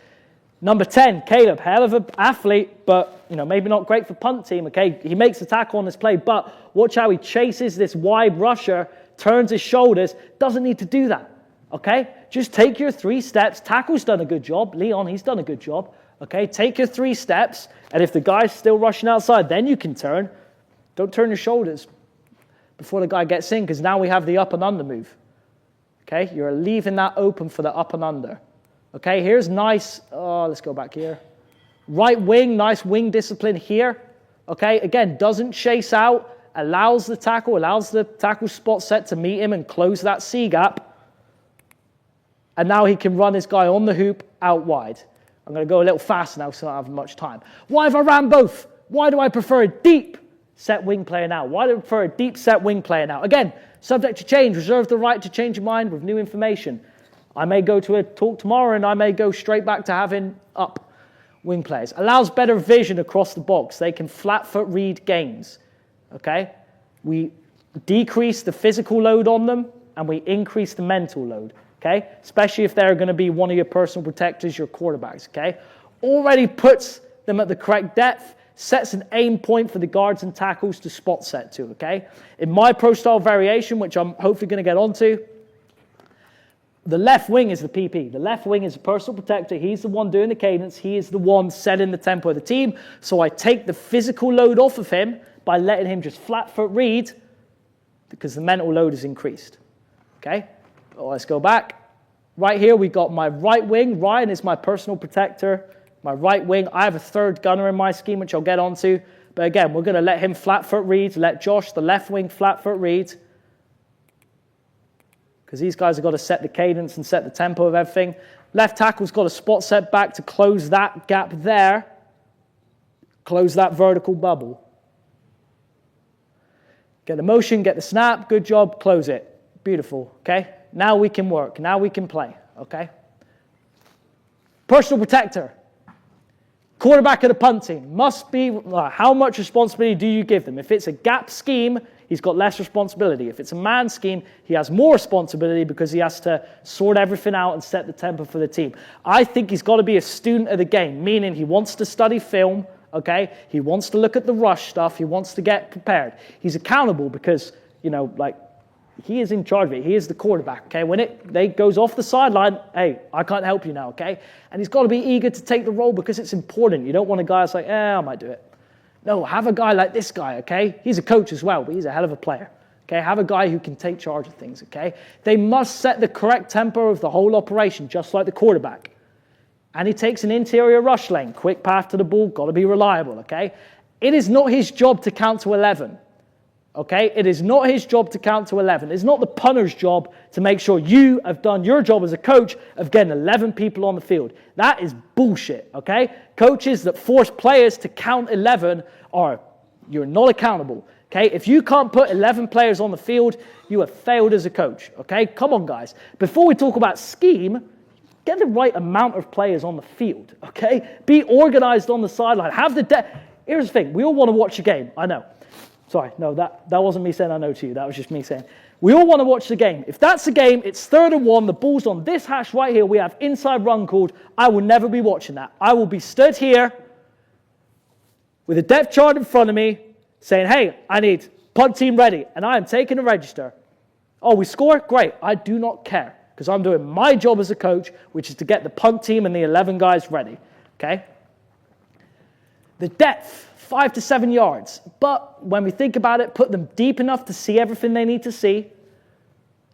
Number 10, Caleb. Hell of an athlete, but maybe not great for punt team. Okay? He makes the tackle on this play, but watch how he chases this wide rusher, turns his shoulders, doesn't need to do that, okay? Just take your 3 steps. Tackle's done a good job. Leon, he's done a good job, okay? Take your 3 steps, and if the guy's still rushing outside, then you can turn. Don't turn your shoulders before the guy gets in, because now we have the up and under move, okay? You're leaving that open for the up and under, okay? Here's nice, let's go back here. Right wing, nice wing discipline here, okay? Again, doesn't chase out, allows the tackle spot set to meet him and close that C gap. And now he can run his guy on the hoop out wide. I'm going to go a little faster now so I don't have much time. Why have I ran both? Why do I prefer a deep set wing player now? Why do I prefer a deep set wing player now? Again, subject to change. Reserve the right to change your mind with new information. I may go to a talk tomorrow and I may go straight back to having up wing players. Allows better vision across the box. They can flat foot read games. Okay? We decrease the physical load on them and we increase the mental load. Okay? Especially if they're going to be one of your personal protectors, your quarterbacks. Okay? Already puts them at the correct depth. Sets an aim point for the guards and tackles to spot set to, okay? In my pro-style variation, which I'm hopefully going to get onto, the left wing is the PP. The left wing is a personal protector. He's the one doing the cadence. He is the one setting the tempo of the team. So I take the physical load off of him by letting him just flat foot read because the mental load is increased, okay? Oh, let's go back. Right here, we got my right wing. Ryan is my personal protector. My right wing, I have a third gunner in my scheme, which I'll get onto. But again, we're going to let him flat foot read. Let Josh, the left wing, flat foot read. Because these guys have got to set the cadence and set the tempo of everything. Left tackle's got a spot set back to close that gap there. Close that vertical bubble. Get the motion, get the snap. Good job, close it. Beautiful, okay? Now we can work. Now we can play, okay? Personal protector. Quarterback of the punt team must be, how much responsibility do you give them? If it's a gap scheme, he's got less responsibility. If it's a man scheme, he has more responsibility because he has to sort everything out and set the tempo for the team. I think he's got to be a student of the game, meaning he wants to study film, okay? He wants to look at the rush stuff. He wants to get prepared. He's accountable because, you know, like, he is in charge of it. He is the quarterback, okay? When it goes off the sideline, hey, I can't help you now, okay? And he's got to be eager to take the role because it's important. You don't want a guy that's like, I might do it. No, have a guy like this guy, okay? He's a coach as well, but he's a hell of a player, okay? Have a guy who can take charge of things, okay? They must set the correct tempo of the whole operation, just like the quarterback. And he takes an interior rush lane, quick path to the ball, got to be reliable, okay? It is not his job to count to 11. Okay, it is not his job to count to 11. It's not the punter's job to make sure you have done your job as a coach of getting 11 people on the field. That is bullshit, okay? Coaches that force players to count 11 you're not accountable, okay? If you can't put 11 players on the field, you have failed as a coach, okay? Come on, guys. Before we talk about scheme, get the right amount of players on the field, okay? Be organized on the sideline. Have the depth. Here's the thing. We all want to watch a game. I know. Sorry, no, that wasn't me saying I know to you. That was just me saying, we all want to watch the game. If that's the game, it's 3rd and 1, the ball's on this hash right here, we have inside run called, I will never be watching that. I will be stood here with a depth chart in front of me saying, hey, I need punt team ready, and I am taking a register. Oh, we score? Great. I do not care because I'm doing my job as a coach, which is to get the punt team and the 11 guys ready, okay? The depth. 5 to 7 yards. But when we think about it, put them deep enough to see everything they need to see,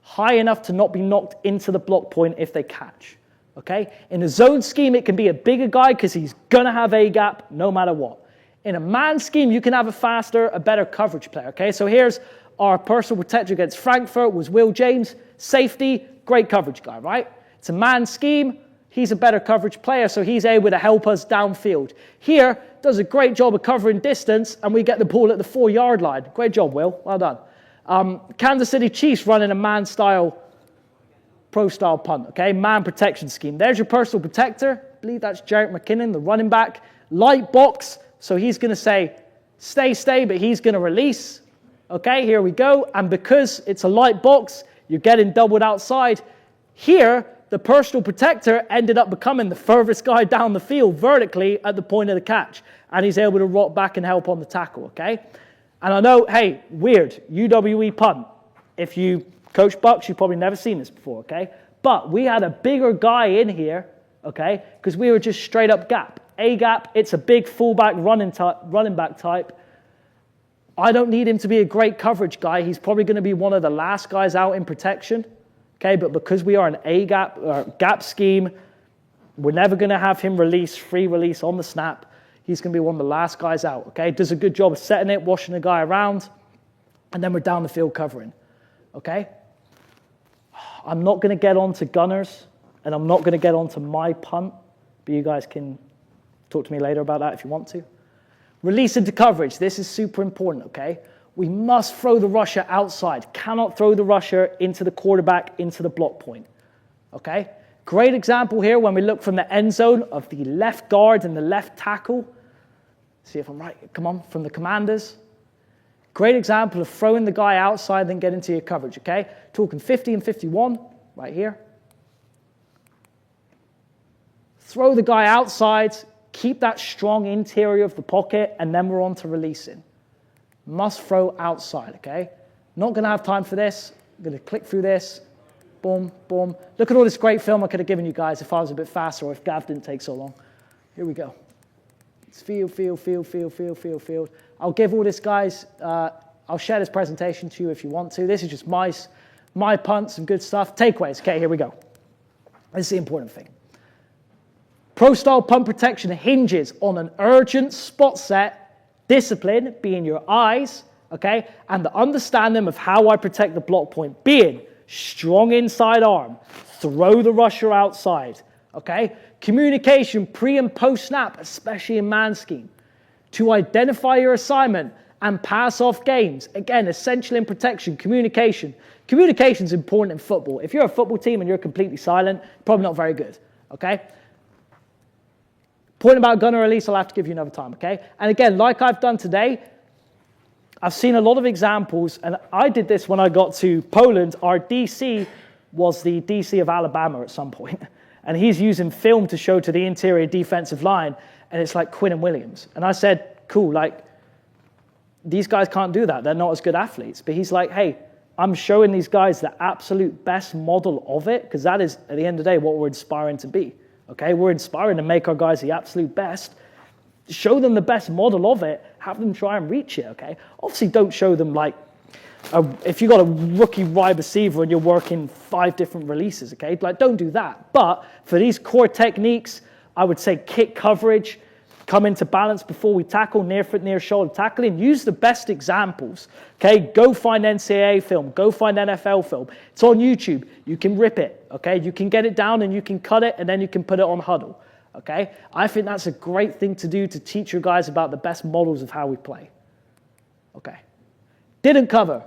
high enough to not be knocked into the block point if they catch. Okay? In a zone scheme, it can be a bigger guy because he's going to have a gap no matter what. In a man scheme, you can have a faster, a better coverage player. Okay? So here's our personal protector against Frankfurt was Will James. Safety, great coverage guy, right? It's a man scheme. He's a better coverage player, so he's able to help us downfield. Here, does a great job of covering distance, and we get the ball at the 4-yard line. Great job, Will. Well done. Kansas City Chiefs running a man-style, pro-style punt, okay? Man protection scheme. There's your personal protector. I believe that's Jarrett McKinnon, the running back. Light box, so he's going to say, stay, but he's going to release. Okay, here we go. And because it's a light box, you're getting doubled outside. Here, the personal protector ended up becoming the furthest guy down the field vertically at the point of the catch. And he's able to rock back and help on the tackle, okay? And I know, hey, weird, UWE punt. If you coach Bucks, you've probably never seen this before, okay? But we had a bigger guy in here, okay? Because we were just straight up gap. A gap, it's a big fullback running back type. I don't need him to be a great coverage guy. He's probably going to be one of the last guys out in protection. Okay, but because we are an A-gap gap scheme, we're never going to have him free release on the snap. He's going to be one of the last guys out, okay? Does a good job of setting it, washing the guy around. and then we're down the field covering, okay? I'm not going to get on to gunners, and I'm not going to get on to my punt, but you guys can talk to me later about that if you want to. Release into coverage. This is super important, okay? We must throw the rusher outside. Cannot throw the rusher into the quarterback, into the block point, okay? Great example here when we look from the end zone of the left guard and the left tackle. See if I'm right. Come on, from the Commanders. Great example of throwing the guy outside, then get into your coverage, okay? Talking 50 and 51, right here. Throw the guy outside, keep that strong interior of the pocket, and then we're on to releasing. Must throw outside, okay? Not going to have time for this. I'm going to click through this. Boom, boom. Look at all this great film I could have given you guys if I was a bit faster or if Gav didn't take so long. Here we go. It's field, field, field, field, field, field, field. I'll give all this, guys. I'll share this presentation to you if you want to. This is just my punts and good stuff. Takeaways. Okay, here we go. This is the important thing. Pro-Style Punt protection hinges on an urgent spot set, discipline being your eyes, okay, and the understanding of how I protect the block point being strong inside arm, throw the rusher outside, okay? Communication pre and post snap, especially in man scheme, to identify your assignment and pass off games. Again, essential in protection, communication. Communication is important in football. If you're a football team and you're completely silent, probably not very good, okay? Point about gunner release, I'll have to give you another time, okay? And again, like I've done today, I've seen a lot of examples, and I did this when I got to Poland. Our DC was the DC of Alabama at some point, and he's using film to show to the interior defensive line, and it's like Quinn and Williams. And I said, cool, like, these guys can't do that. They're not as good athletes. But he's like, hey, I'm showing these guys the absolute best model of it, because that is, at the end of the day, what we're inspiring to be. Okay, we're inspiring to make our guys the absolute best. Show them the best model of it. Have them try and reach it, okay? Obviously, don't show them like, if you've got a rookie wide receiver and you're working 5 different releases, okay? Like, don't do that. But for these core techniques, I would say kick coverage, come into balance before we tackle, near foot, near shoulder tackling. Use the best examples, okay? Go find NCAA film. Go find NFL film. It's on YouTube. You can rip it, okay? You can get it down and you can cut it and then you can put it on huddle, okay? I think that's a great thing to do to teach your guys about the best models of how we play, okay? Didn't cover.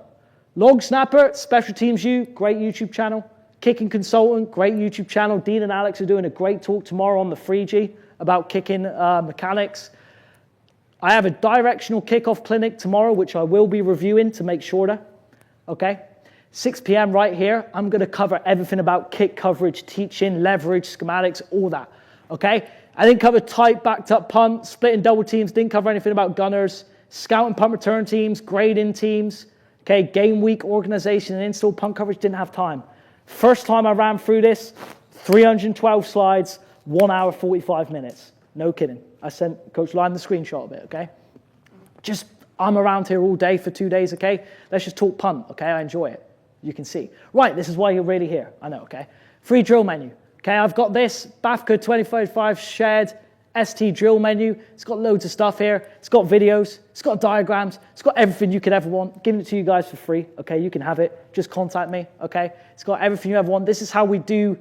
Long snapper, special teams U, great YouTube channel. Kicking consultant, great YouTube channel. Dean and Alex are doing a great talk tomorrow on the 3G about kicking mechanics. I have a directional kickoff clinic tomorrow, which I will be reviewing to make shorter, okay? 6 p.m. right here. I'm going to cover everything about kick coverage, teaching, leverage, schematics, all that, okay? I didn't cover tight, backed up punt, splitting double teams, didn't cover anything about gunners, scout and punt return teams, grading teams, okay? Game week organization and install punt coverage, didn't have time. First time I ran through this, 312 slides, 1 hour, 45 minutes. No kidding. I sent Coach Lyon the screenshot of it, okay? Just, I'm around here all day for 2 days, okay? Let's just talk punt, okay? I enjoy it. You can see. Right, this is why you're really here. I know, okay? Free drill menu. Okay, I've got this, BAFCA 2035 shared ST drill menu. It's got loads of stuff here. It's got videos. It's got diagrams. It's got everything you could ever want. Giving it to you guys for free, okay? You can have it. Just contact me, okay? It's got everything you ever want. This is how we do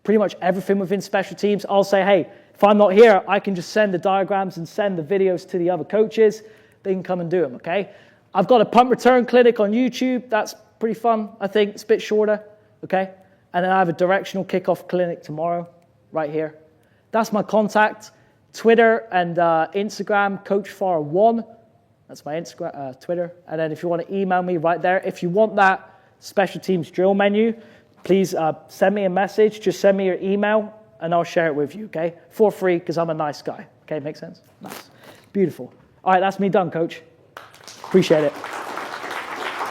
pretty much everything within special teams. I'll say, hey, if I'm not here, I can just send the diagrams and send the videos to the other coaches. They can come and do them, okay? I've got a punt return clinic on YouTube. That's pretty fun, I think. It's a bit shorter, okay? And then I have a directional kickoff clinic tomorrow, right here. That's my contact. Twitter and Instagram, CoachFar1. That's my Instagram, Twitter. And then if you want to email me right there. If you want that special teams drill menu, please send me a message. Just send me your email, and I'll share it with you, okay? For free, because I'm a nice guy. Okay, make sense? Nice. Beautiful. All right, that's me done, Coach. Appreciate it.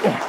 Yeah.